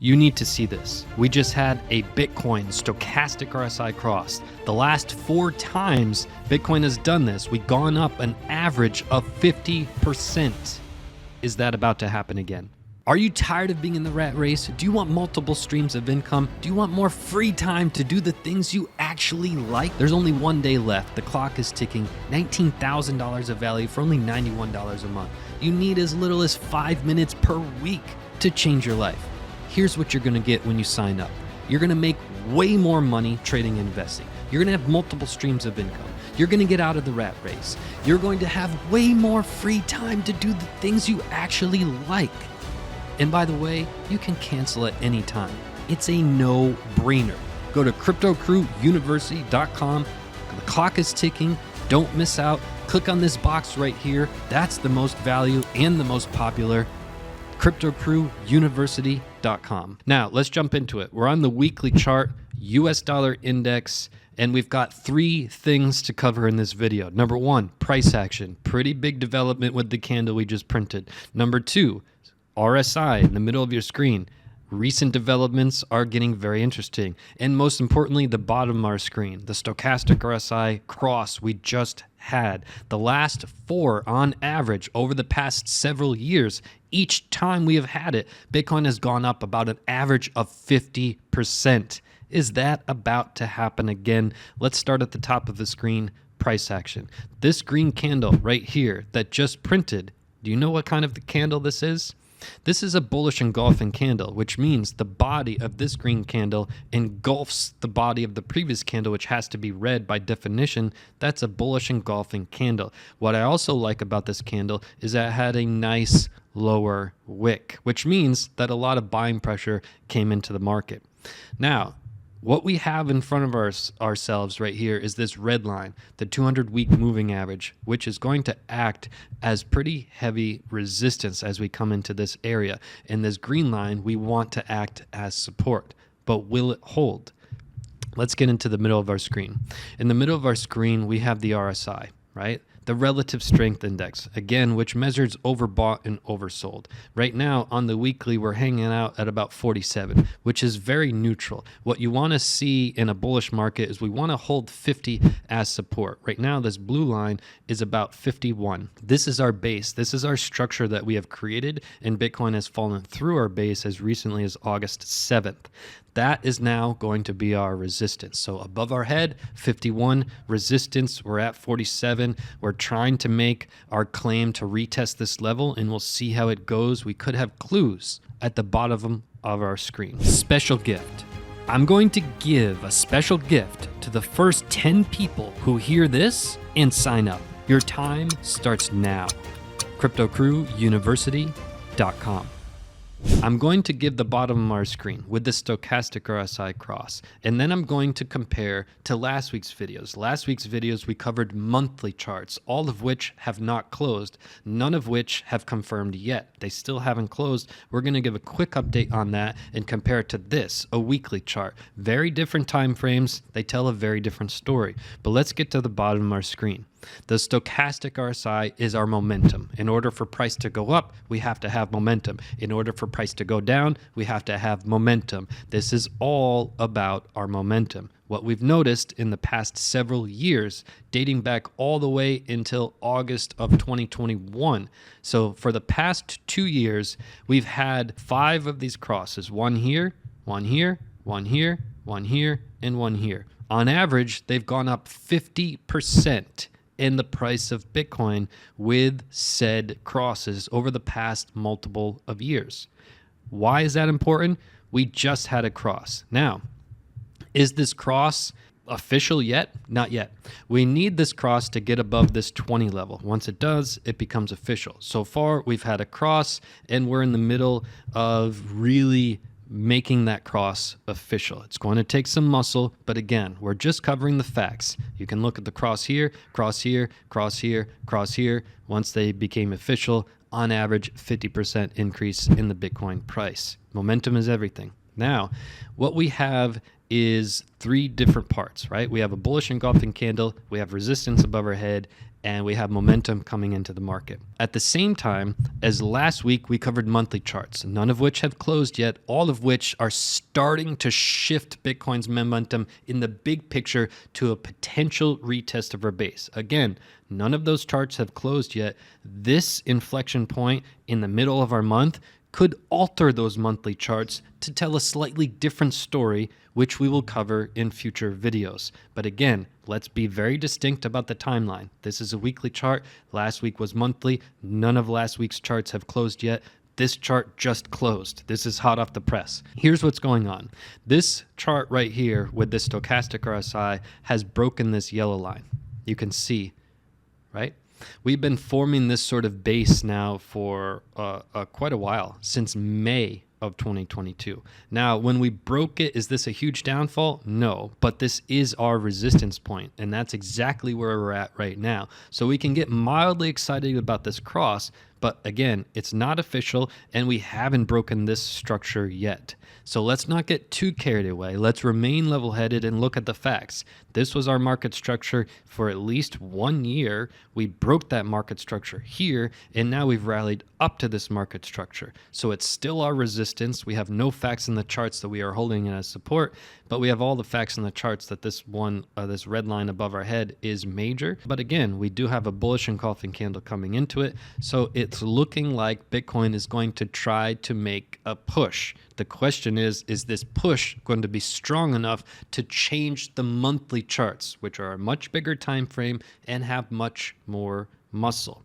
You need to see this. We just had a Bitcoin stochastic RSI cross. The last 4 times Bitcoin has done this, we've gone up an average of 50%. Is that about to happen again? Are you tired of being in the rat race? Do you want multiple streams of income? Do you want more free time to do the things you actually like? There's only 1 day left. The clock is ticking. $19,000 of value for only $91 a month. You need as little as 5 minutes per week to change your life. Here's what you're gonna get when you sign up. You're gonna make way more money trading and investing. You're gonna have multiple streams of income. You're gonna get out of the rat race. You're going to have way more free time to do the things you actually like. And by the way, you can cancel at any time. It's a no-brainer. Go to CryptoCrewUniversity.com. The clock is ticking. Don't miss out. Click on this box right here. That's the most value and the most popular. CryptoCrewUniversity.com. Now, let's jump into it. We're on the weekly chart, US dollar index, and we've got 3 things to cover in this video. Number 1, price action. Pretty big development with the candle we just printed. Number 2, RSI in the middle of your screen. Recent developments are getting very interesting. And most importantly, the bottom of our screen, the stochastic RSI cross we just had. The last 4 on average over the past several years, each time we have had it, Bitcoin has gone up about an average of 50%. Is that about to happen again? Let's start at the top of the screen, price action. This green candle right here that just printed, do you know what kind of the candle this is? This is a bullish engulfing candle, which means the body of this green candle engulfs the body of the previous candle, which has to be red by definition. That's a bullish engulfing candle. What I also like about this candle is that it had a nice lower wick, which means that a lot of buying pressure came into the market. Now, what we have in front of ourselves right here is this red line, the 200-week moving average, which is going to act as pretty heavy resistance as we come into this area. And this green line, we want to act as support. But will it hold? Let's get into the middle of our screen. In the middle of our screen, we have the RSI, right? The relative strength index, again, which measures overbought and oversold. Right now on the weekly, we're hanging out at about 47, which is very neutral. What you want to see in a bullish market is we want to hold 50 as support. Right now, this blue line is about 51. This is our base. This is our structure that we have created, and Bitcoin has fallen through our base as recently as August 7th. That is now going to be our resistance. So above our head, 51 resistance. We're at 47. We're trying to make our claim to retest this level, and we'll see how it goes. We could have clues at the bottom of our screen. Special gift. I'm going to give a special gift to the first 10 people who hear this and sign up. Your time starts now. CryptoCrewUniversity.com. I'm going to give the bottom of our screen with the stochastic RSI cross, and then I'm going to compare to last week's videos. Last week's videos, we covered monthly charts, all of which have not closed, none of which have confirmed yet. They still haven't closed. We're going to give a quick update on that and compare it to this, a weekly chart. Very different time frames. They tell a very different story. But let's get to the bottom of our screen. The stochastic RSI is our momentum. In order for price to go up, we have to have momentum. In order for price to go down, we have to have momentum. This is all about our momentum. What we've noticed in the past several years, dating back all the way until August of 2021. So for the past 2 years, we've had 5 of these crosses. One here, one here, one here, one here, and one here. On average, they've gone up 50% in the price of Bitcoin with said crosses over the past multiple of years. Why is that important? We just had a cross. Now, is this cross official yet? Not yet. We need this cross to get above this 20 level. Once it does, it becomes official. So far, we've had a cross, and we're in the middle of really making that cross official. It's going to take some muscle, but again, we're just covering the facts. You can look at the cross here, cross here, cross here, cross here. Once they became official, on average, 50% increase in the Bitcoin price. Momentum is everything. Now, what we have is three different parts, right? We have a bullish engulfing candle, we have resistance above our head, and we have momentum coming into the market. At the same time as last week, we covered monthly charts, none of which have closed yet, all of which are starting to shift Bitcoin's momentum in the big picture to a potential retest of our base. Again, none of those charts have closed yet. This inflection point in the middle of our month could alter those monthly charts to tell a slightly different story, which we will cover in future videos. But again, let's be very distinct about the timeline. This is a weekly chart. Last week was monthly. None of last week's charts have closed yet. This chart just closed. This is hot off the press. Here's what's going on. This chart right here with the stochastic RSI has broken this yellow line. You can see, right? We've been forming this sort of base now for quite a while, since May of 2022. Now, when we broke it, is this a huge downfall? No, but this is our resistance point, and that's exactly where we're at right now. So we can get mildly excited about this cross, but again, it's not official, and we haven't broken this structure yet. So let's not get too carried away. Let's remain level-headed and look at the facts. This was our market structure for at least 1 year. We broke that market structure here, and now we've rallied up to this market structure. So it's still our resistance. We have no facts in the charts that we are holding it as support, but we have all the facts in the charts that this red line above our head is major. But again, we do have a bullish engulfing candle coming into it. So it's looking like Bitcoin is going to try to make a push. The question is this push going to be strong enough to change the monthly charts, which are a much bigger time frame and have much more muscle?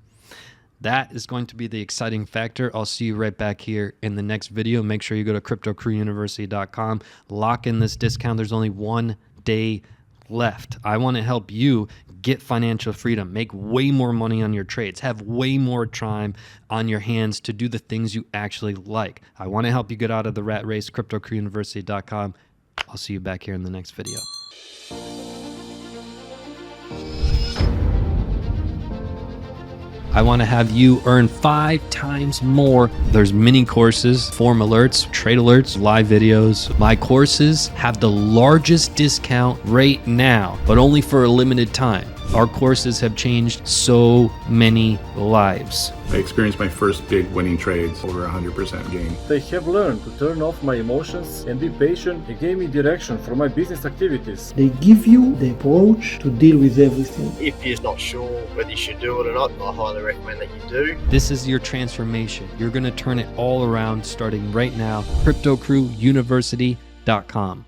That is going to be the exciting factor. I'll see you right back here in the next video. Make sure you go to cryptocrewuniversity.com. Lock in this discount. There's only 1 day left. I want to help you get financial freedom, make way more money on your trades, have way more time on your hands to do the things you actually like. I want to help you get out of the rat race. cryptocrewuniversity.com. I'll see you back here in the next video. I want to have you earn 5 times more. There's mini courses, form alerts, trade alerts, live videos. My courses have the largest discount right now, but only for a limited time. Our courses have changed so many lives. I experienced my first big winning trades, over 100% gain. I have learned to turn off my emotions and be patient and gave me direction for my business activities. They give you the approach to deal with everything. If you're not sure whether you should do it or not, I highly recommend that you do. This is your transformation. You're going to turn it all around starting right now. cryptocrewuniversity.com.